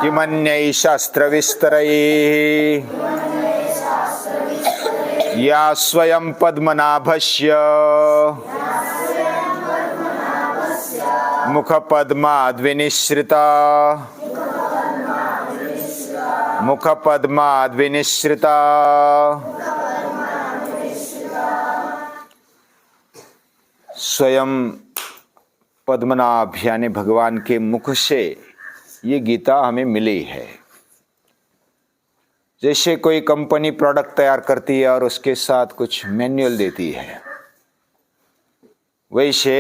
किमन्यै शास्त्रविस्तरैः या स्वयं पद्मनाभस्य मुखपद्माद्विनिश्रिता मुखपद्माद्विनिश्रिता। स्वयं पद्मनाभ यानी भगवान के मुख से ये गीता हमें मिली है। जैसे कोई कंपनी प्रोडक्ट तैयार करती है और उसके साथ कुछ मैनुअल देती है, वैसे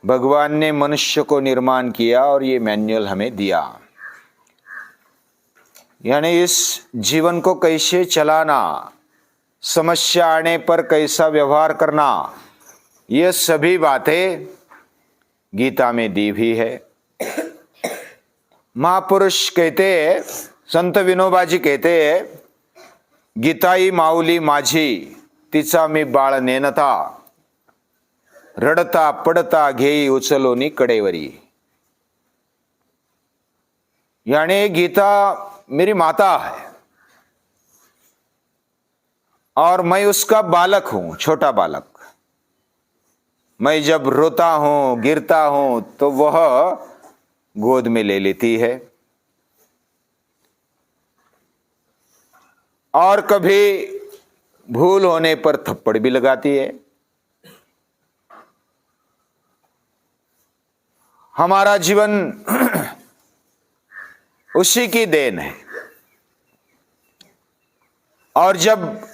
भगवान ने मनुष्य को निर्माण किया और ये मैनुअल हमें दिया। यानी इस जीवन को कैसे चलाना, समस्या आने पर कैसा व्यवहार करना, ये सभी बातें गीता में दी भी है। महापुरुष कहते हैं, संत विनोबाजी कहते हैं, गीताई माऊली माझी तिचा मी बाळ नेनता, रडता पडता घेई उचलोनी कडेवरी। यानी गीता मेरी माता है और मैं उसका बालक हूं, छोटा बालक। मैं जब रोता हूं, गिरता हूं तो वह गोद में ले लेती है और कभी भूल होने पर थप्पड़ भी लगाती है। हमारा जीवन उसी की देन है और जब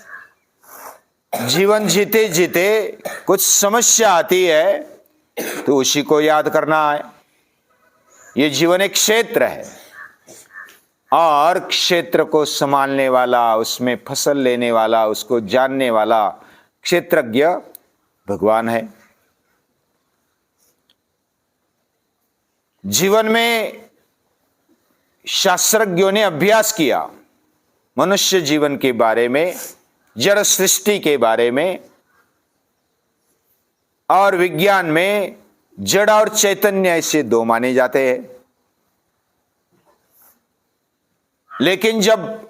जीवन जीते जीते कुछ समस्या आती है तो उसी को याद करना है। ये जीवन एक क्षेत्र है और क्षेत्र को संभालने वाला, उसमें फसल लेने वाला, उसको जानने वाला क्षेत्रज्ञ भगवान है। जीवन में शास्त्रज्ञों ने अभ्यास किया मनुष्य जीवन के बारे में, जड़ सृष्टि के बारे में, और विज्ञान में जड़ और चैतन्य ऐसे दो माने जाते हैं। लेकिन जब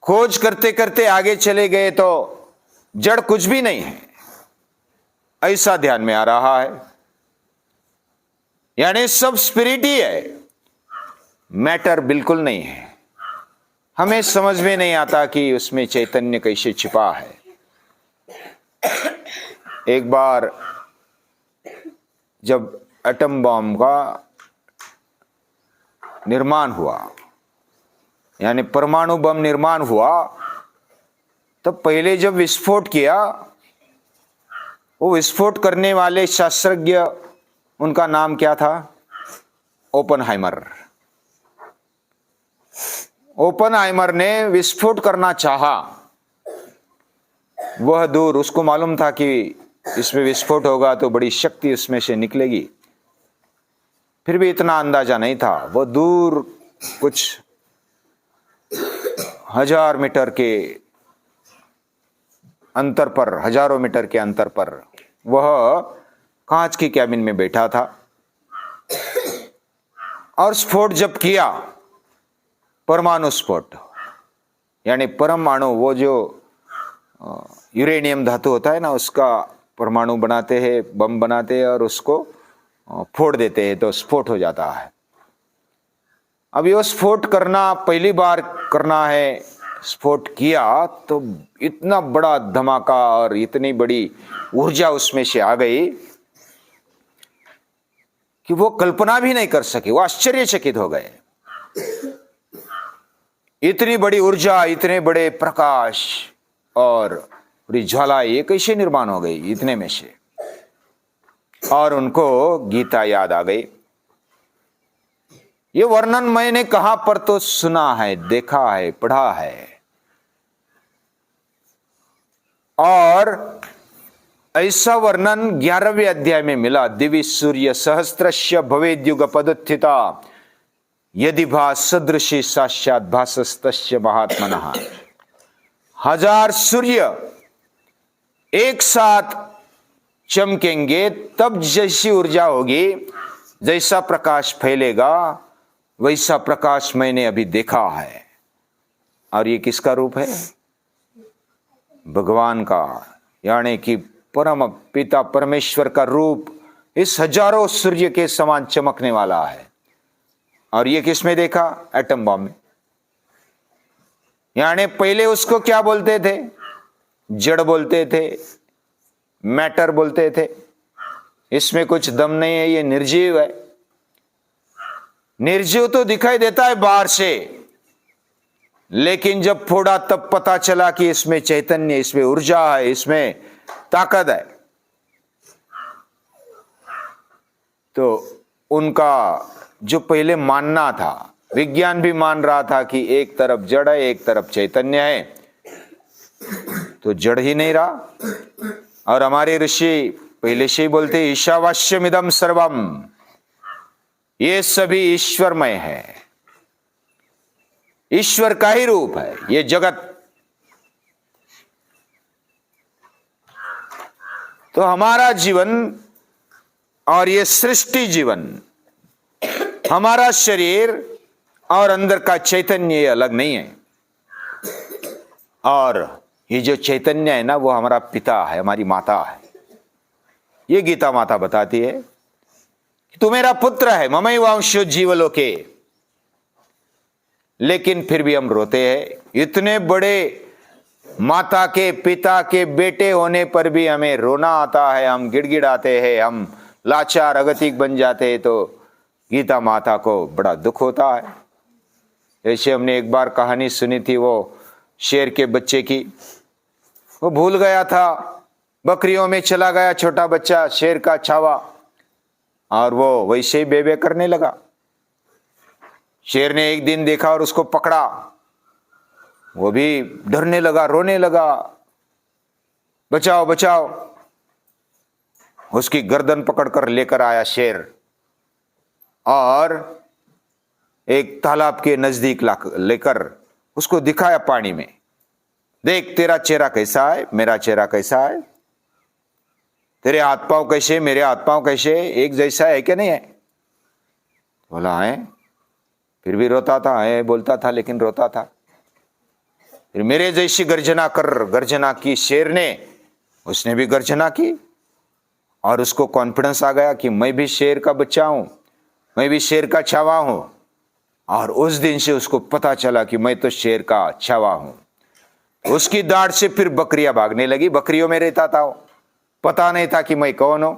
खोज करते करते आगे चले गए तो जड़ कुछ भी नहीं है ऐसा ध्यान में आ रहा है। यानी सब स्पिरिट ही है, मैटर बिल्कुल नहीं है। हमें समझ में नहीं आता कि उसमें चैतन्य कैसे छिपा है। एक बार जब एटम बम का निर्माण हुआ, यानी परमाणु बम निर्माण हुआ, तो पहले जब विस्फोट किया, वो विस्फोट करने वाले शास्त्रज्ञ, उनका नाम क्या था? ओपनहाइमर। ओपनहाइमर ने विस्फोट करना चाहा। वह दूर, उसको मालूम था कि इसमें विस्फोट होगा तो बड़ी शक्ति उसमें से निकलेगी, फिर भी इतना अंदाजा नहीं था। वो दूर कुछ 1000 मीटर के अंतर पर, हजारों मीटर के अंतर पर वह कांच की कैबिन में बैठा था और स्फोट जब किया, परमाणु स्फोट, यानी परमाणु, वो जो यूरेनियम धातु होता है ना, उसका परमाणु बनाते हैं, बम बनाते हैं और उसको फोड़ देते हैं तो स्फोट हो जाता है। अब ये स्फोट करना, पहली बार करना है, स्फोट किया तो इतना बड़ा धमाका और इतनी बड़ी ऊर्जा उसमें से आ गई कि वो कल्पना भी नहीं कर सके। वो आश्चर्यचकित हो गए। इतनी बड़ी ऊर्जा, इतने बड़े प्रकाश और बड़ी ज्वाला, ये कैसे निर्माण हो गई इतने में से? और उनको गीता याद आ गई। ये वर्णन मैंने कहां पर तो सुना है, देखा है, पढ़ा है, और ऐसा वर्णन 11वें अध्याय में मिला। दिवि सूर्य सहस्त्रस्य भवेद्युग पदुत्थिता यदि भास सदृशी साक्षात भासस्तस्य महात्मनः। 1000 सूर्य एक साथ चमकेंगे, तब जैसी ऊर्जा होगी, जैसा प्रकाश फैलेगा वैसा प्रकाश मैंने अभी देखा है। और ये किसका रूप है? भगवान का, यानी कि परम पिता परमेश्वर का रूप इस हजारों सूर्य के समान चमकने वाला है। और ये किसमें देखा? एटम बम में। यानी पहले उसको क्या बोलते थे? जड़ बोलते थे, मैटर बोलते थे। इसमें कुछ दम नहीं है, ये निर्जीव है। निर्जीव तो दिखाई देता है बाहर से, लेकिन जब फोड़ा तब पता चला कि इसमें चैतन्य, इसमें ऊर्जा है, इसमें ताकत है। तो उनका जो पहले मानना था, विज्ञान भी मान रहा था कि एक तरफ जड़ है एक तरफ चैतन्य है, तो जड़ ही नहीं रहा। और हमारे ऋषि पहले से ही बोलते ईशावास्यमिदं सर्वम, ये सभी ईश्वरमय है, ईश्वर का ही रूप है ये जगत। तो हमारा जीवन और ये सृष्टि जीवन, हमारा शरीर और अंदर का चैतन्य ये अलग नहीं है। और ये जो चैतन्य है ना, वो हमारा पिता है, हमारी माता है। ये गीता माता बताती है कि तू मेरा पुत्र है, ममैवांशो जीवलोके। लेकिन फिर भी हम रोते हैं। इतने बड़े माता के पिता के बेटे होने पर भी हमें रोना आता है, हम गिड़गिड़ाते हैं, हम लाचार अगतिक बन जाते हैं। तो गीता माता को बड़ा दुख होता है। जैसे हमने एक बार कहानी सुनी थी वो शेर के बच्चे की, वो भूल गया था, बकरियों में चला गया छोटा बच्चा, शेर का छावा, और वो वैसे ही बेबे करने लगा। शेर ने एक दिन देखा और उसको पकड़ा, वो भी डरने लगा, रोने लगा, बचाओ बचाओ। उसकी गर्दन पकड़कर लेकर आया शेर और एक तालाब के नजदीक लेकर उसको दिखाया पानी में, देख तेरा चेहरा कैसा है, मेरा चेहरा कैसा है, तेरे हाथ पांव कैसे, मेरे हाथ पांव कैसे, एक जैसा है कि नहीं है? बोला है। फिर भी रोता था, है बोलता था लेकिन रोता था। फिर मेरे जैसी गर्जना की शेर ने, उसने भी गर्जना की और उसको कॉन्फिडेंस आ गया कि मैं भी शेर का बच्चा हूं, मैं भी शेर का छावा हूं। और उस दिन से उसको पता चला कि मैं तो शेर का छावा हूं। उसकी दाढ़ से फिर बकरियां भागने लगी, बकरियों में रहता था, पता नहीं था कि मैं कौन हूं।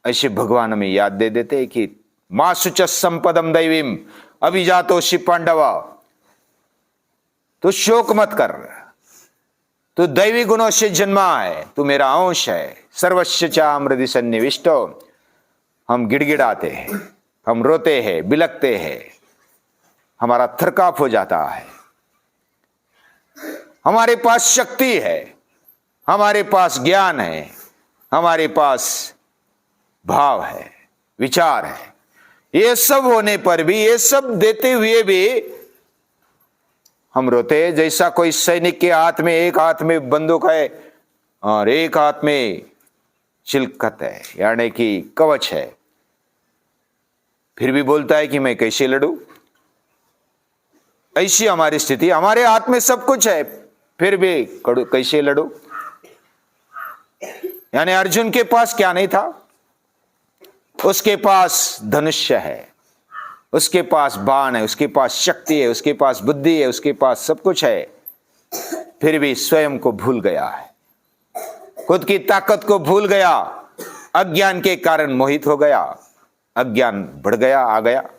ऐसे भगवान हमें याद दे देते कि मां शुच संपदम दैवीम अभिजातोषि पांडवा, तू शोक मत कर, तू दैवी गुणों से जन्मा है, तू मेरा अंश है। सर्वस्य चामृदि सन्निविष्टो। हम गिड़गिड़ाते हैं, हम रोते हैं, बिलखते हैं, हमारा थरकाप हो जाता है। हमारे पास शक्ति है, हमारे पास ज्ञान है, हमारे पास भाव है, विचार है, ये सब होने पर भी, ये सब देते हुए भी हम रोते हैं। जैसा कोई सैनिक के हाथ में, एक हाथ में बंदूक है और एक हाथ में चिलकत है, यानी कि कवच है, फिर भी बोलता है कि मैं कैसे लड़ूं। ऐसी हमारी स्थिति, हमारे हाथ में सब कुछ है फिर भी कैसे लड़ूं। यानी अर्जुन के पास क्या नहीं था? उसके पास धनुष्य है, उसके पास बाण है, उसके पास शक्ति है, उसके पास बुद्धि है, उसके पास सब कुछ है, फिर भी स्वयं को भूल गया है, खुद की ताकत को भूल गया, अज्ञान के कारण मोहित हो गया, अज्ञान बढ़ गया, आ गया।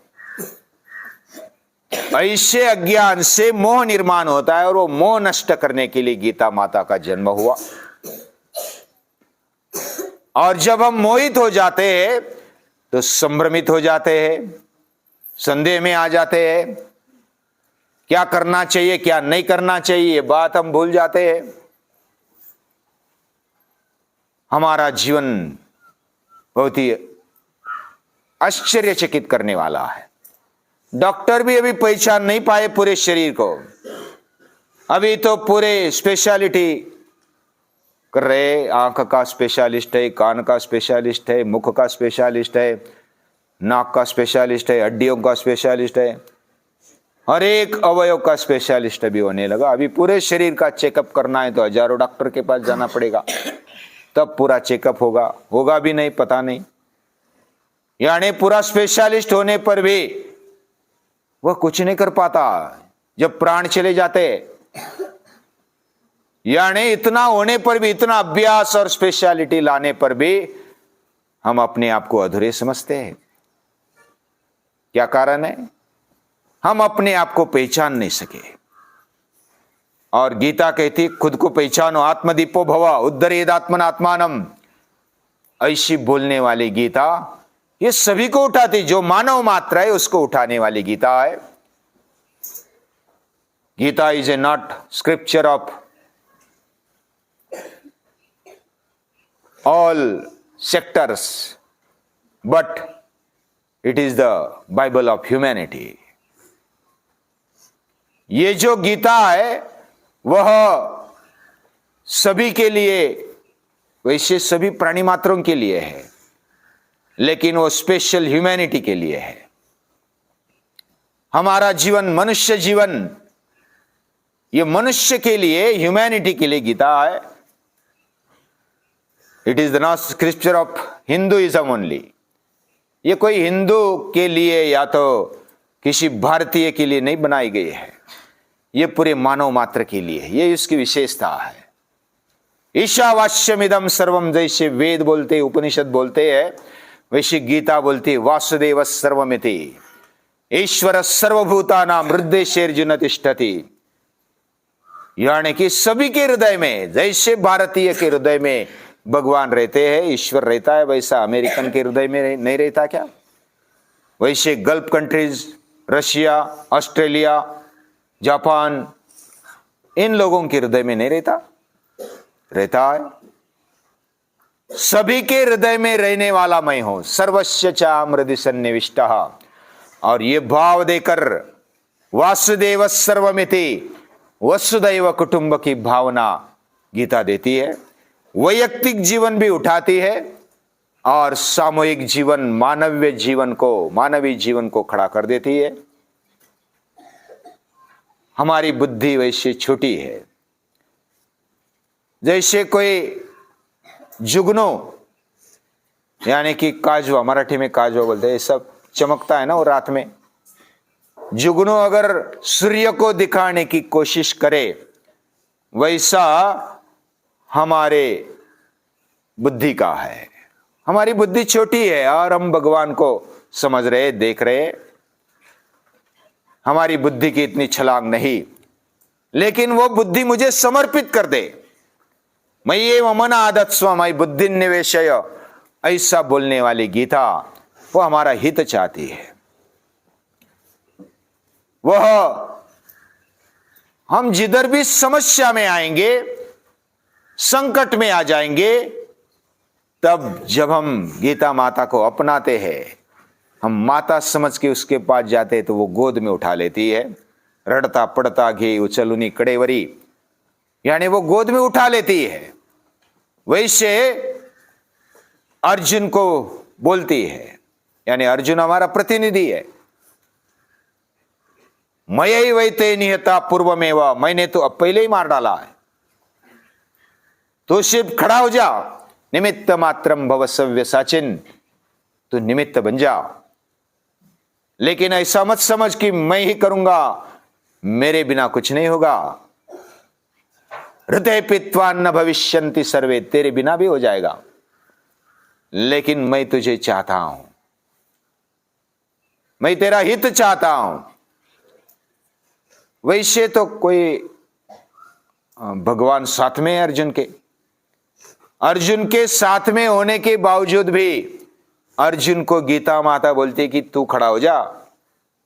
ऐसे अज्ञान से मोह निर्माण होता है और वो मोह नष्ट करने के लिए गीता माता का जन्म हुआ। और जब हम मोहित हो जाते हैं तो संभ्रमित हो जाते हैं, संदेह में आ जाते हैं, क्या करना चाहिए क्या नहीं करना चाहिए ये बात हम भूल जाते हैं। हमारा जीवन बहुत ही आश्चर्यचकित करने वाला है। डॉक्टर भी अभी पहचान नहीं पाए पूरे शरीर को, अभी तो पूरे स्पेशलिटी कर रहे, आंख का स्पेशलिस्ट है, कान का स्पेशलिस्ट है, मुख का स्पेशलिस्ट है, नाक का स्पेशलिस्ट है, हड्डियों का स्पेशलिस्ट है, हर एक अवयव का स्पेशलिस्ट अभी होने लगा। अभी पूरे शरीर का चेकअप करना है तो हजारों डॉक्टर के पास जाना पड़ेगा, तब पूरा चेकअप होगा, होगा भी नहीं पता नहीं। यानी पूरा स्पेशलिस्ट होने पर भी वह कुछ नहीं कर पाता जब प्राण चले जाते। यानी इतना होने पर भी, इतना अभ्यास और स्पेशलिटी लाने पर भी हम अपने आप को अधूरे समझते हैं। क्या कारण है? हम अपने आप को पहचान नहीं सके। और गीता कहती खुद को पहचानो, आत्मदीपो भव उद्धरेदात्मनात्मानम। ऐसी बोलने वाली गीता ये सभी को उठाती, जो मानव मात्र है उसको उठाने वाली गीता है। Gita is a not scripture of all sectors, but it is the Bible of humanity. ये जो गीता है वह सभी के लिए, वैसे सभी प्राणी मात्रों के लिए है, लेकिन वो स्पेशल ह्यूमैनिटी के लिए है। हमारा जीवन, मनुष्य जीवन, ये मनुष्य के लिए, ह्यूमैनिटी के लिए गीता है। It is the not scripture of Hinduism only. ये कोई हिंदू के लिए या तो किसी भारतीय के लिए नहीं बनाई गई है, ये पूरे मानव मात्र के लिए, ये इसकी विशेषता है। ईशावास्यमिदं सर्वम, जैसे वेद बोलते, उपनिषद बोलते हैं, वैसे गीता बोलती वासुदेव सर्वमिति, ईश्वर सर्वभूतानां हृदयेर्जुन तिष्ठति। यानी कि सभी के हृदय में, जैसे भारतीय के हृदय में भगवान रहते हैं, ईश्वर रहता है, वैसा अमेरिकन के हृदय में नहीं रहता क्या? वैसे Gulf countries, Russia, Australia, Japan, इन लोगों के हृदय में नहीं रहता? रहता है। सभी के हृदय में रहने वाला मैं हूं, सर्वस्य चाम हृदय सन्निविष्टः। और ये भाव देकर वासुदेव सर्वमिति, वसुदैव कुटुंब की भावना गीता देती है। वैयक्तिक जीवन भी उठाती है और सामूहिक जीवन, मानवीय जीवन को खड़ा कर देती है। हमारी बुद्धि वैसे छोटी है, जैसे कोई जुगनू, यानी कि काजवा, मराठी में काजवा बोलते हैं, सब चमकता है ना वो रात में। जुगनू अगर सूर्य को दिखाने की कोशिश करे, वैसा हमारे बुद्धि का है। हमारी बुद्धि छोटी है और हम भगवान को समझ रहे, देख रहे। हमारी बुद्धि की इतनी छलांग नहीं, लेकिन वो बुद्धि मुझे समर्पित कर दे। मय्येव मन आदत् स्व मयि बुद्धि निवेशय, ऐसा बोलने वाली गीता वो हमारा हित चाहती है। वह हम जिधर भी समस्या में आएंगे, संकट में आ जाएंगे, तब जब हम गीता माता को अपनाते हैं, हम माता समझ के उसके पास जाते हैं, तो वो गोद में उठा लेती है। रड़ता पड़ता घे उचलुनी कड़ेवरी, यानी वो गोद में उठा लेती है। वैसे अर्जुन को बोलती है, यानी अर्जुन हमारा प्रतिनिधि है। मयि वैते निहता पूर्वमेव, मैंने तो अब पहले ही मार डाला है, तो शिव खड़ा हो जा। निमित्त मात्रम भव सव्यसाचिन, तो निमित्त बन जा। लेकिन ऐसा मत समझ कि मैं ही करूंगा, मेरे बिना कुछ नहीं होगा। हृदय पित्वा न भविष्यन्ति सर्वे, तेरे बिना भी हो जाएगा, लेकिन मैं तुझे चाहता हूं, मैं तेरा हित चाहता हूं। वैसे तो कोई भगवान साथ में है अर्जुन के साथ में होने के बावजूद भी अर्जुन को गीता माता बोलती है कि तू खड़ा हो जा,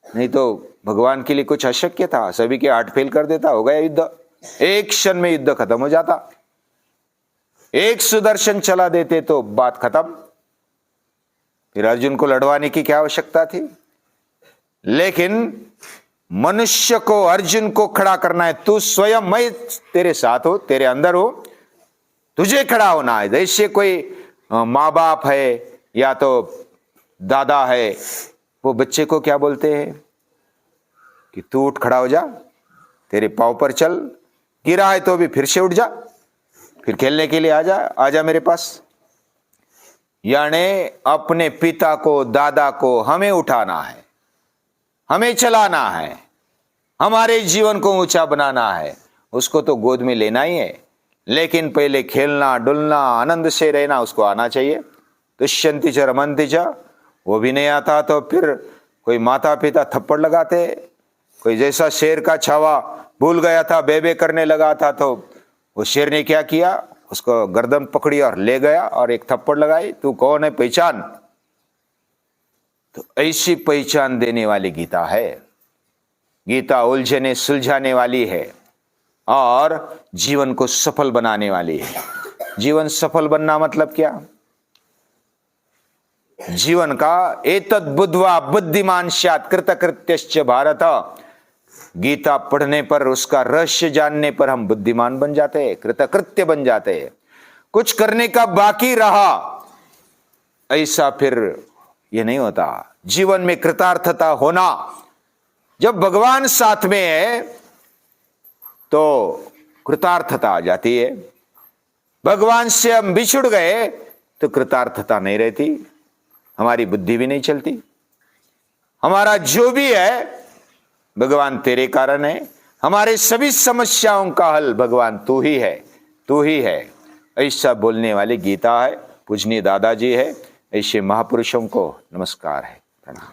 नहीं तो भगवान के लिए कुछ अशक्य था, सभी के 8 फेल कर देता, हो गया युद्ध, एक क्षण में युद्ध खत्म हो जाता। एक सुदर्शन चला देते तो बात खत्म, फिर अर्जुन को लड़वाने की क्या आवश्यकता थी। लेकिन मनुष्य को, अर्जुन को खड़ा करना है। तू स्वयं, मैं तेरे साथ हो, तेरे अंदर हो, तुझे खड़ा होना है। जैसे कोई माँ बाप है या तो दादा है, वो बच्चे को क्या बोलते हैं कि तू उठ, खड़ा हो जा, तेरे पांव पर चल, गिरा है तो भी फिर से उठ जा, फिर खेलने के लिए आ जा मेरे पास। यानी अपने पिता को, दादा को हमें उठाना है, हमें चलाना है, हमारे जीवन को ऊंचा बनाना है। उसको तो गोद में लेना ही है, लेकिन पहले खेलना डुलना आनंद से रहना उसको आना चाहिए। दुष्यंति च रमन्ति च, वो भी नहीं आता तो फिर कोई माता पिता थप्पड़ लगाते। कोई जैसा शेर का छावा भूल गया था, बेबे करने लगा था, तो वो शेर ने क्या किया, उसको गर्दन पकड़ी और ले गया और एक थप्पड़ लगाई, तू कौन है पहचान। तो ऐसी पहचान देने वाली गीता है। गीता उलझने सुलझाने वाली है और जीवन को सफल बनाने वाली है। जीवन सफल बनना मतलब क्या? जीवन का एतद् बुद्ध्वा बुद्धिमान स्यात् कृतकृत्यश्च भारत। गीता पढ़ने पर, उसका रहस्य जानने पर हम बुद्धिमान बन जाते हैं, कृतकृत्य बन जाते हैं। कुछ करने का बाकी रहा, ऐसा फिर ये नहीं होता। जीवन में कृतार्थता होना, जब भगवान साथ में है तो कृतार्थता आ जाती है। भगवान से हम बिछुड़ गए तो कृतार्थता नहीं रहती, हमारी बुद्धि भी नहीं चलती। हमारा जो भी है भगवान तेरे कारण है, हमारे सभी समस्याओं का हल भगवान तू ही है, तू ही है। ऐसा बोलने वाली गीता है, पूजनीय दादाजी है। ऐसे महापुरुषों को नमस्कार है, प्रणाम।